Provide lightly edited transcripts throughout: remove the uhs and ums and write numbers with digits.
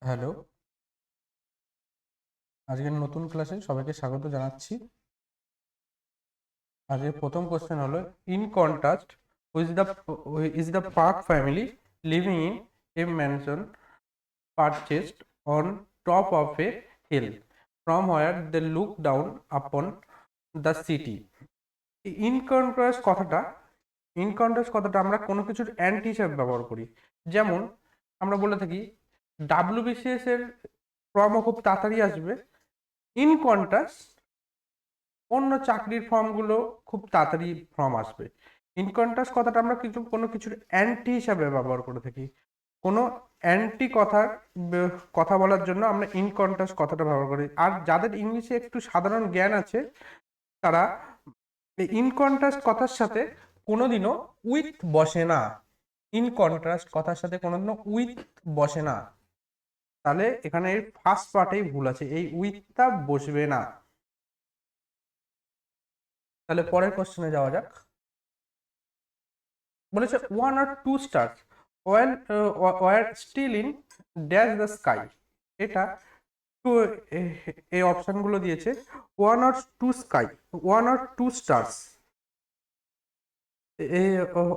Hello, আজকের নতুন ক্লাসে সবাইকে স্বাগত জানাচ্ছি। আজকের প্রথম কোশ্চেন হলো, in contrast is the Park family living in a mansion purchased on top of a hill from where they look down upon the city. In contrast কথাটা আমরা কোনো কিছুর অ্যান্টি হিসাবে ব্যবহার করি। যেমন আমরা বলে থাকি ডাব্লিউবিসিএস এর ফর্মও খুব তাড়াতাড়ি আসবে। ইন কন্ট্রাস্ট অন্য চাকরির ফর্মগুলো খুব তাড়াতাড়ি ফর্ম আসবে। ইন কন্ট্রাস্ট কথাটা আমরা কোনো কিছুর অ্যান্টি হিসাবে ব্যবহার করে থাকি। কোনো অ্যান্টি কথা বলার জন্য আমরা ইন কন্ট্রাস্ট কথাটা ব্যবহার করি। আর যাদের ইংলিশে একটু সাধারণ জ্ঞান আছে তারা ইন কন্ট্রাস্ট কথার সাথে কোনোদিনও উইথ বসে না। ইন কন্ট্রাস্ট কথার সাথে কোনোদিনও উইথ বসে না। তাহলে এখানে ফার্স্ট পার্টেই ভুল আছে, এই উইথটা বসবে না। তাহলে পরের কোশ্চেনে যাওয়া যাক। বলেছে one or two star war still in dash the sky. এটা টু, এই অপশনগুলো দিয়েছে one or two stars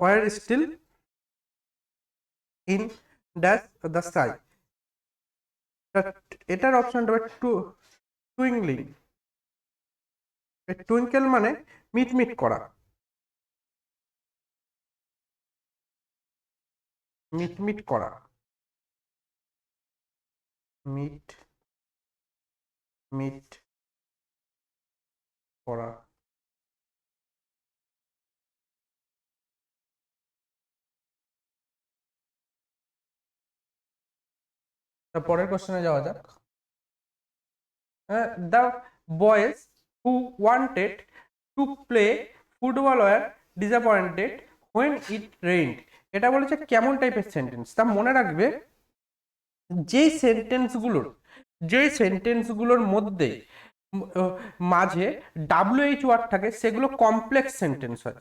war still in dash the sky. এটার অপশনটা হবে টুইঙ্গলিং। টুইঙ্কেল মানে মিটমিট করা, মিটমিট করা, মিট মিট করা। পরের কোশ্চেনে যাওয়া যাক। The boys who wanted to play football were disappointed when it rained. এটা বলেছে কেমন টাইপের সেন্টেন্স, তা মনে রাখবে যেই সেন্টেন্সগুলোর মধ্যে মাঝে ডাব্লিউএইচ ওয়ার্ড থাকে সেগুলো কমপ্লেক্স সেন্টেন্স হয়।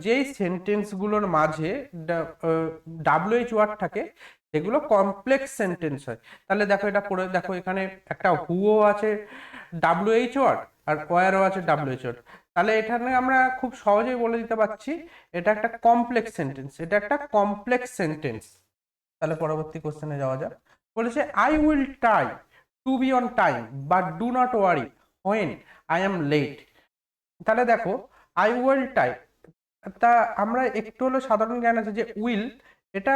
যেই সেন্টেন্সগুলোর মাঝে ডাব্লিউএইচ ওয়ার্ড থাকে সেগুলো কমপ্লেক্স সেন্টেন্স হয়। তাহলে দেখো, এটা পড়ে দেখো, এখানে একটা হুও আছে ডাব্লিউএইচ ওয়ার্ড আর ওয়ারও আছে ডাব্লিউএইচ ওয়ার্ড। তাহলে এখানে আমরা খুব সহজেই বলে দিতে পারছি এটা একটা কমপ্লেক্স সেন্টেন্স। তাহলে পরবর্তী কোশ্চেনে যাওয়া যাক। বলেছে I will try to be on time but do not worry when I am late. তাহলে দেখো, আই উইল ট্রাই, তা আমরা একটু হলো সাধারণ জ্ঞান আছে যে উইল এটা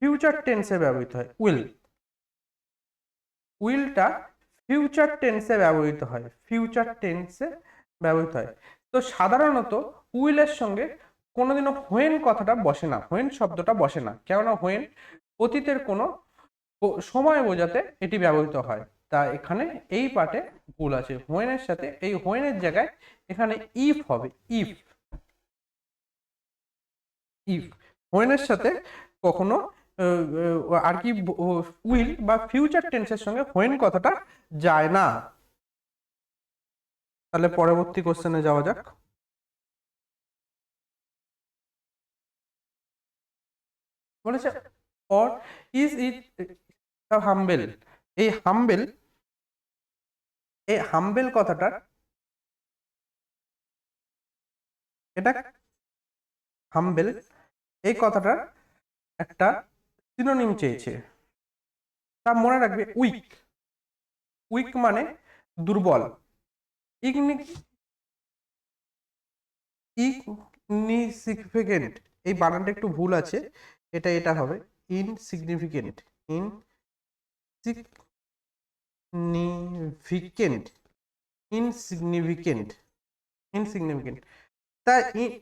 ফিউচার টেন্সে ব্যবহৃত হয়। উইলটা ফিউচার টেন্সে ব্যবহৃত হয়। তো সাধারণত উইলের সঙ্গে কোনোদিনও হোয়েন কথাটা বসে না, হোয়েন শব্দটা বসে না। কেননা হোয়েন অতীতের কোনো সময় বোঝাতে এটি ব্যবহৃত হয়। তা এখানে এই পার্টে ভুল আছে। হোয়েনের সাথে, এই হোয়েনের জায়গায় এখানে ইফ হবে। ইফ ইফ হোয়েনের সাথে কখনো আর কি উইল বা ফিউচার টেন্সের সঙ্গে হোয়েন কথাটা যায় না। তাহলে পরবর্তী কোশ্চেনে যাওয়া যাক। বলেছে অর ইজ ইট হাম্বেল। এই হাম্বেল এই হাম্বেল কথাটার এটা হাম্বেল এই কথাটার একটা সিনোনিম চেয়েছে। তা মনে রাখবে উইক। উইক মানে দুর্বল। ইগনি ইনসিগনিফিকেন্ট, এই বানানটা একটু ভুল আছে, এটা হবে ইনসিগনিফিকেন্ট। Insignificant insignificant insignificant. তা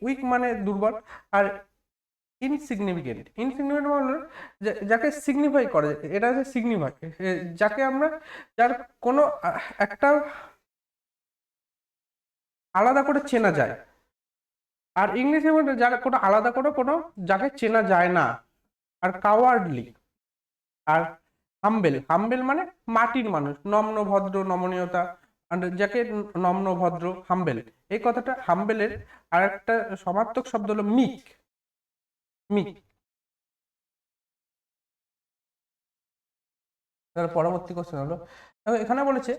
উইক মানে দুর্বল, আর ইনসিগনিফিকেন্ট মানে যাকে সিগনিফাই করে, এটা হচ্ছে সিগনিফাই, যাকে আমরা, যার কোনো একটা আলাদা করে চেনা যায়। আর ইংলিশে মধ্যে যার কোনো আলাদা করে কোনো যাকে চেনা যায় না। আর কাওয়ার্ডলি। আর হাম্বেল মানে মাটির মানুষ, নম্র ভদ্র, নমনীয়তা। আর যাকে নম্র ভদ্র, হাম্বেল। এই কথাটা হাম্বেলের আর একটা সমার্থক শব্দ হলো মিক। মিক তাহলে পরবর্তী কোশ্চেন হলো, দেখো এখানে বলেছে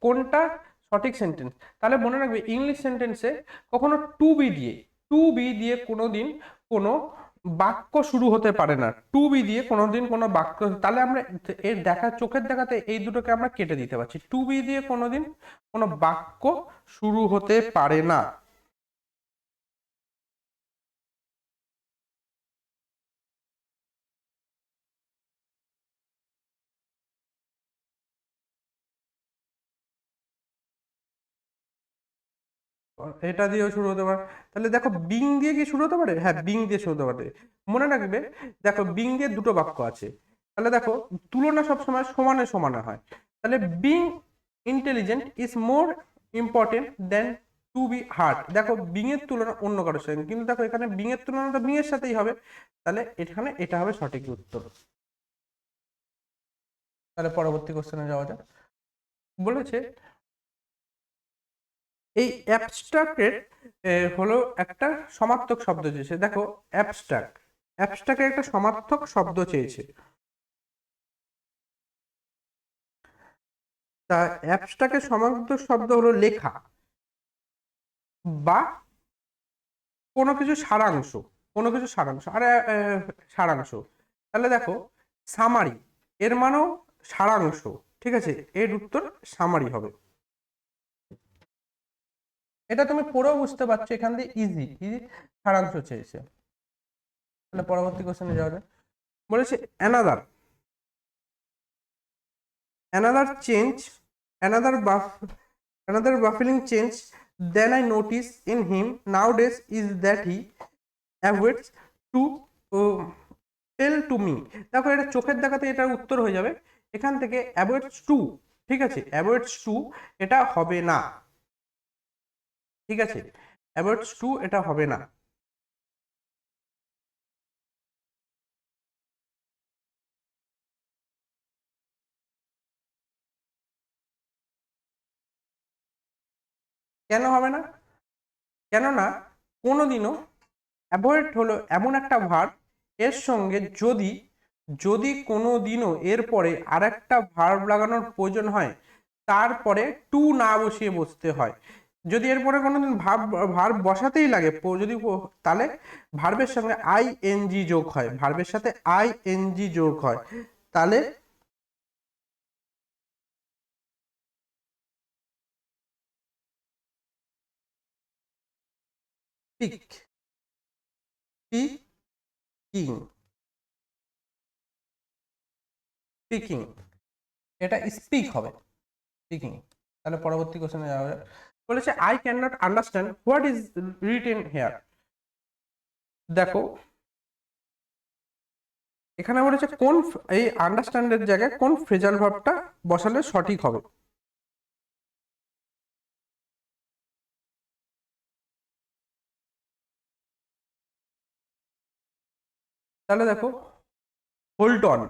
কোনটা সঠিক সেন্টেন্স। তাহলে মনে রাখবে ইংলিশ সেন্টেন্সে কখনো টু বি দিয়ে কোনোদিন কোনো বাক্য শুরু হতে পারে না। টু বি দিয়ে কোনোদিন কোনো বাক্য, তাহলে আমরা এর দেখা চোখের দেখাতে এই দুটোকে আমরা কেটে দিতে পারছি। টু বি দিয়ে কোনোদিন কোনো বাক্য শুরু হতে পারে না। এটা দিয়েও শুরু হতে পারে। তাহলে দেখো বিং দিয়ে কি শুরু হতে পারে? হ্যাঁ, বিং দিয়ে শুরু হতে পারে। মনে রাখবে, দেখো বিং দিয়ে দুটো বাক্য আছে। তাহলে দেখো তুলনা সবসময় সমানে সমানে হয়। তাহলে being intelligent is more important than to be hard. দেখো বিং এর তুলনা অন্য কারোর সঙ্গে, কিন্তু দেখো এখানে বিং এর তুলনাটা বিং এর সাথেই হবে। তাহলে এখানে এটা হবে সঠিক উত্তর। তাহলে পরবর্তী কোশ্চেনে যাওয়া যাক। বলেছে এই অ্যাবস্ট্রাক্টের হলো একটা সমার্থক শব্দ চেয়েছে। দেখো অ্যাবস্ট্রাক্টের একটা সমার্থক শব্দ চেয়েছে। তা অ্যাবস্ট্রাক্টের সমার্থক শব্দ হলো লেখা বা কোনো কিছু সারাংশ, কোনো কিছু সারাংশ আর সারাংশ। তাহলে দেখো সামারি, এর মানেও সারাংশ। ঠিক আছে, এর উত্তর সামারি হবে। এটা তুমি পড়েও বুঝতে পারছো, এখান দিয়ে ইজি ইজি সারাংশ চেয়েছে। তাহলে পরবর্তী কোশ্চেনে যাওয়া যায়। বলেছে another another change another buff another baffling change then I notice in him nowadays is that he avoids to uh, tell to me। দেখো এটা চোখের দেখাতে এটার উত্তর হয়ে যাবে এখান থেকে avoids to। ঠিক আছে, avoids to এটা হবে না। ঠিক আছে, avoids to এটা হবে না। কেন হবে না? কেননা কোনোদিনও অ্যাভয়েড হলো এমন একটা ভার্ব, এর সঙ্গে যদি যদি কোনোদিনও এরপরে আর একটা ভার্ব লাগানোর প্রয়োজন হয়, তারপরে টু না বসিয়ে বসতে হয়। যদি এরপরে কোনোদিন ভার্ব বসাতেই লাগে যদি তাহলে ভার্বের সঙ্গে আই এন জি যোগ হয়, ভার্বের সাথে আই এন জি যোগ হয়। তাহলে স্পিক, স্পিকিং, স্পিকিং, এটা স্পিক হবে, স্পিকিং। তাহলে পরবর্তী কোশ্চেনে যাওয়া যাক। বলেছে I can not understand what is written here. দেখো এখানে বলেছে কোন এই আন্ডারস্ট্যান্ডের জায়গায় কোন ফ্রেজাল ভার্বটা বসালে সঠিক হবে। তাহলে দেখো হোল্ড অন,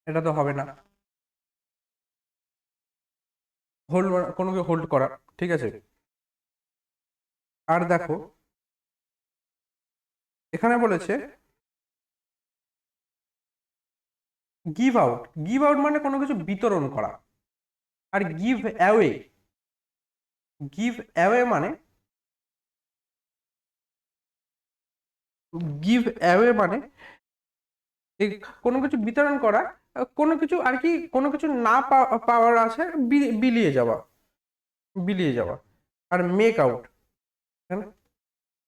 এটা তো হবে না। হোল্ড, কোনো হোল্ড করা। ঠিক আছে, আর দেখো এখানে বলেছে গিভ আউট, গিভ আউট মানে কোনো কিছু বিতরণ করা। আর গিভ অ্যাওয়ে মানে গিভ অ্যাওয়ে মানে এই কোনো কিছু বিতরণ করা, কোনো কিছু আর কি, কোনো কিছু না পাওয়ার আছে বিলিয়ে যাওয়া, বিলিয়ে যাওয়া। আর মেক আউট,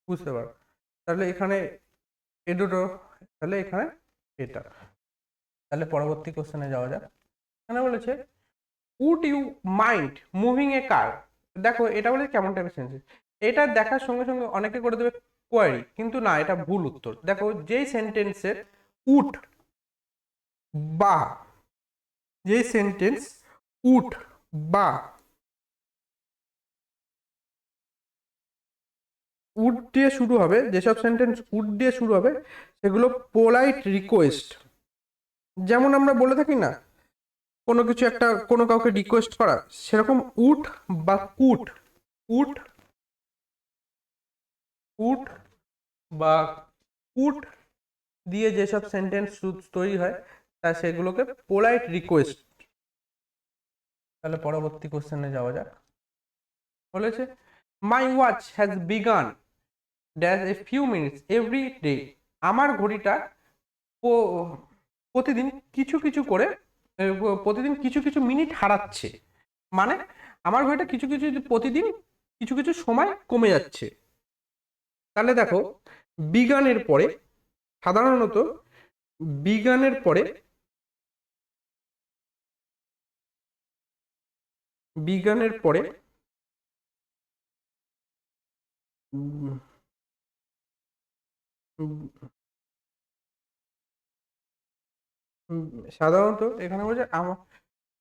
বুঝতে পারো। তাহলে এখানে এ দুটো, তাহলে এখানে এটা। তাহলে পরবর্তী কোশ্চেনে যাওয়া যাক। এখানে বলেছে উড ইউ মাইন্ড মুভিং এ কার। দেখো এটা বলে কেমন টাইপের সেন্টেন্স। এটা দেখার সঙ্গে সঙ্গে অনেকে করে দেবে কোয়ারি, কিন্তু না, এটা ভুল উত্তর। দেখো যেই সেন্টেন্সের উড বা যেই সেন্টেন্স উড বা উড দিয়ে শুরু হবে, যেসব সেন্টেন্স উড দিয়ে শুরু হবে সেগুলো পোলাইট রিকোয়েস্ট। যেমন আমরা বলে থাকি না কোনো কিছু একটা কোনো কাউকে রিকোয়েস্ট করা, সেরকম উড বা কুট, উড উড বা কুট দিয়ে যেসব সেন্টেন্স তৈরি হয় তা সেগুলোকে পোলাইট রিকোয়েস্ট। তাহলে পরবর্তী কোশ্চেনে যাওয়া যাক। বলেছে my watch has began dash a few minutes every day. আমার ঘড়িটা প্রতিদিন কিছু কিছু করে প্রতিদিন কিছু কিছু মিনিট হারাচ্ছে, মানে আমার ঘড়িটা কিছু কিছু প্রতিদিন কিছু কিছু সময় কমে যাচ্ছে। তাহলে দেখো বিজ্ঞানের পরে সাধারণত বিজ্ঞানের পরে বিজ্ঞানের পরে উম, উম, উম, সাধারণত এখানে বলছে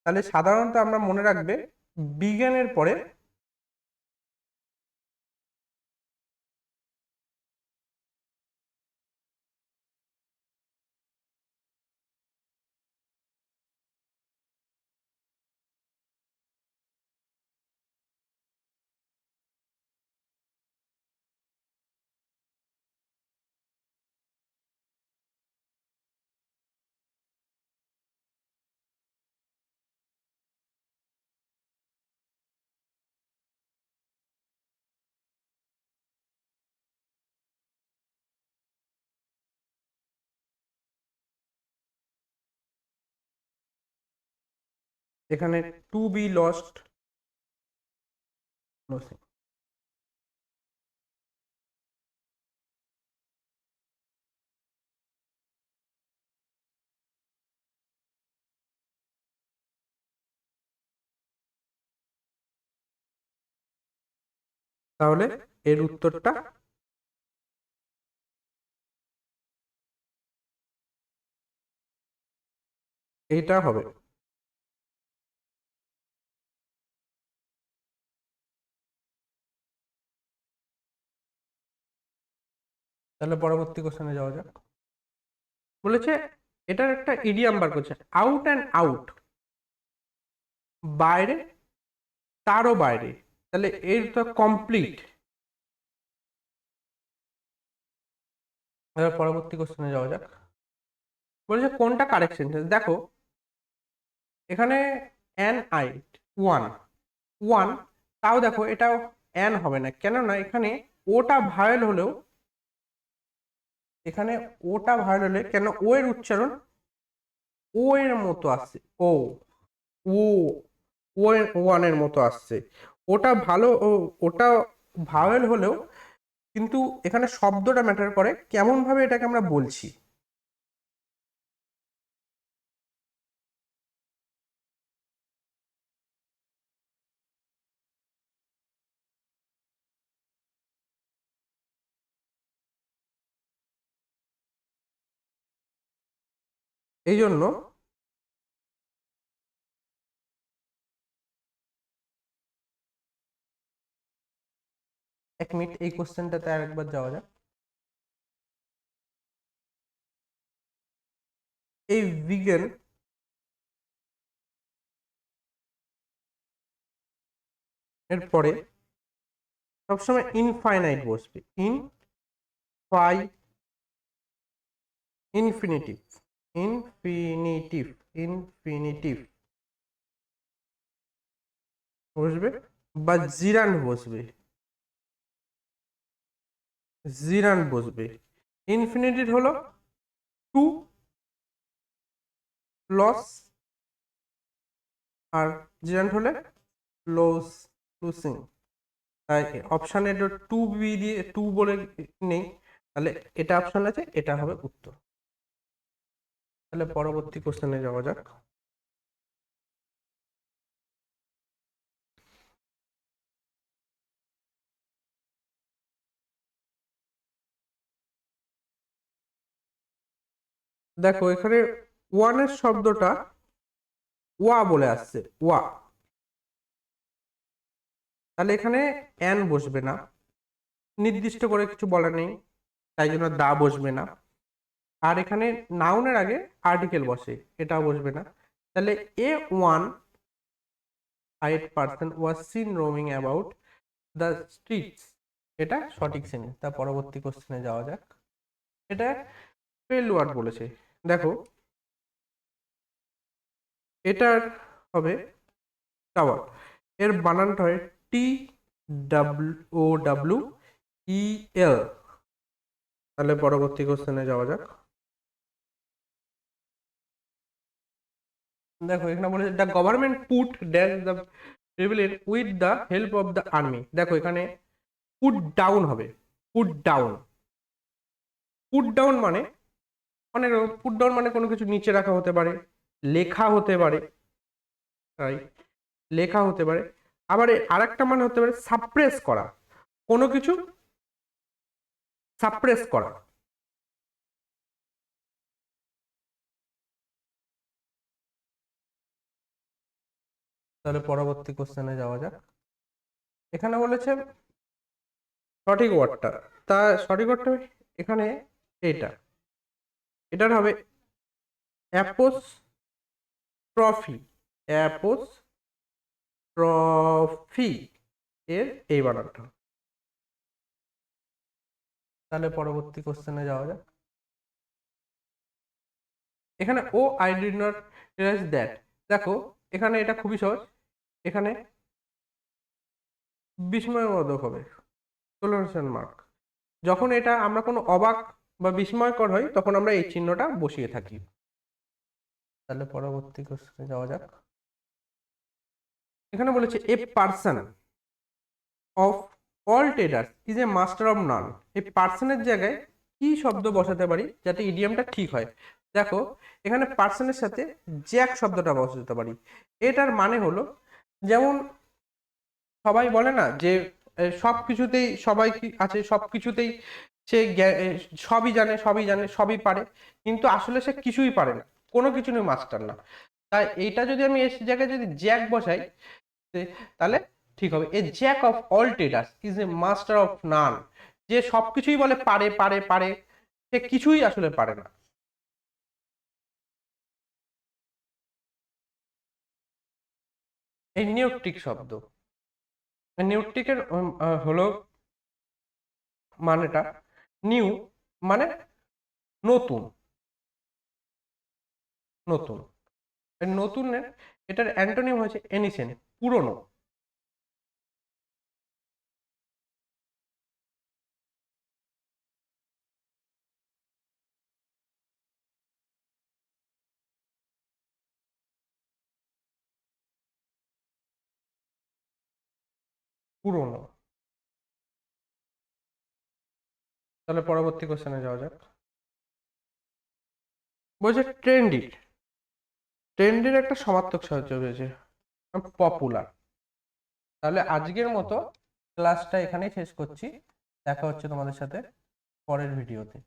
তাহলে সাধারণত আমরা মনে রাখবে বিজ্ঞানের পরে এখানে টু বি লস্ট, তাহলে এর উত্তরটা এইটা হবে। তাহলে পরবর্তী কোশ্চেনে যাওয়া যাক। বলেছে এটার একটা ইডিয়াম বার করছে, আউট অ্যান্ড আউট, বাইরে তারও বাইরে। তাহলে এর তো কমপ্লিট। এবার পরবর্তী কোশ্চেনে যাওয়া যাক। বলেছে কোনটা কারেক্ট সেন্টেন্স। দেখো এখানে অ্যান আই ওয়ান ওয়ান, তাও দেখো এটাও অ্যান হবে না, কেননা এখানে ওটা ভায়োল হলেও এখানে ওটা ভায়োল হলে কেন ও এর উচ্চারণ ও এর মতো আসছে, ও ও ও এর ওয়ানের মতো আসছে। ওটা ভালো ওটা ভাওয়েল হলেও কিন্তু এখানে শব্দটা ম্যাটার করে কেমন ভাবে এটাকে আমরা বলছি। এই জন্য এক মিনিট এই কোশ্চেনটাতে আর একবার যাওয়া যাক। এই ভিগান এর পরে সবসময় ইনফাইনাইট বসবে, ইনফিনিটিভ ইনফিনিটিভ ইনফিনিটিভ বসবে, বা জিরান বসবে। ইনফিনিটিভ হলো টু লস, আর জিরান্ট হলে লস লুসিং। তাই অপশানে টু বি দিয়ে টু বলে নেই, তাহলে এটা অপশন আছে, এটা হবে উত্তর। তাহলে পরবর্তী কোশ্চেনে যাওয়া যাক। দেখো এখানে ওয়ানের শব্দটা ওয়া বলে আসছে, ওয়া, তাহলে এখানে অ্যান বসবে না, নির্দিষ্ট করে কিছু বলা নেই, তাই জন্য দা বসবে না। আর এখানে নাউনের আগে আর্টিকেল বসে, এটাও বসবে না। তাহলে a one eyed person was seen roaming about the streets, এটা সঠিক শ্রেণী। তা পরবর্তী কোশ্চেনে যাওয়া যাক। এটা স্পেল ওয়ার্ড বলেছে, দেখো এটার হবে টাওয়ার, এর বানানটা হয় TWOWEL। তাহলে পরবর্তী কোশ্চেনে যাওয়া যাক। দেখো এখানে বলেছে the government put dash the rebellion with the help of the army. দেখো এখানে পুট ডাউন হবে, পুট ডাউন। পুট ডাউন মানে অনেক রকম, পুট ডাউন মানে কোনো কিছু নিচে রাখা হতে পারে, লেখা হতে পারে, তাই লেখা হতে পারে। আবার আরেকটা মানে হতে পারে সাপ্রেস করা, কোনো কিছু সাপ্রেস করা। তাহলে পরবর্তী কোশ্চেনে যাওয়া যাক। এখানে বলেছে সঠিক ওয়ার্ডটা, তা সঠিক ওয়ার্ডটা এখানে এটা, এটার হবে অ্যাপোস্ট্রফি, অ্যাপোস্ট্রফি এর এই বানানটা। তাহলে পরবর্তী কোশ্চেনে যাওয়া যাক। এখানে ও I did not realize that, দেখো এখানে এটা খুবই সহজ, এখানে বিস্ময়বোধক হবে, এক্সক্লেমেশন মার্ক। যখন এটা আমরা কোনো অবাক বা বিস্ময়কর হয় তখন আমরা এই চিহ্নটা বসিয়ে থাকি। তাহলে পরবর্তী কোশ্চেনে যাওয়া যাক। এখানে বলেছে a person of all traders is a master of নান। এই পার্সনের জায়গায় কি শব্দ বসাতে পারি যাতে ইডিয়ামটা ঠিক হয়? দেখো এখানে পার্সনের সাথে জ্যাক শব্দটা বসাতে পারি। এটার মানে হলো, যেমন সবাই বলে না যে সব কিছুতেই সবাই কি আছে, সব কিছুতেই সে সবই জানে, সবই জানে, সবই পারে, কিন্তু আসলে সে কিছুই পারে না, কোনো কিছু নিয়ে মাস্টার না। তাই এইটা যদি আমি এর জায়গায় যদি জ্যাক বসাই তাহলে ঠিক হবে। A jack of all traders is a master of none. যে সবকিছুই বলে পারে পারে পারে, সে কিছুই আসলে পারে না। এই নিয়োগটিক শব্দ, নিয়োগটিকের হলো মানেটা নিউ মানে নতুন, নতুন। নতুনের এটার অ্যান্টোনিম হয়েছে এনিসেন্ট, পুরনো। পুরনো। তাহলে পরবর্তী কোশ্চেনে যাওয়া যাক। বলছে ট্রেন্ডি, ট্রেন্ডের একটা সমার্থক সাহায্য রয়েছে পপুলার। তাহলে আজকের মতো ক্লাসটা এখানেই শেষ করছি, দেখা হচ্ছে তোমাদের সাথে পরের ভিডিওতে।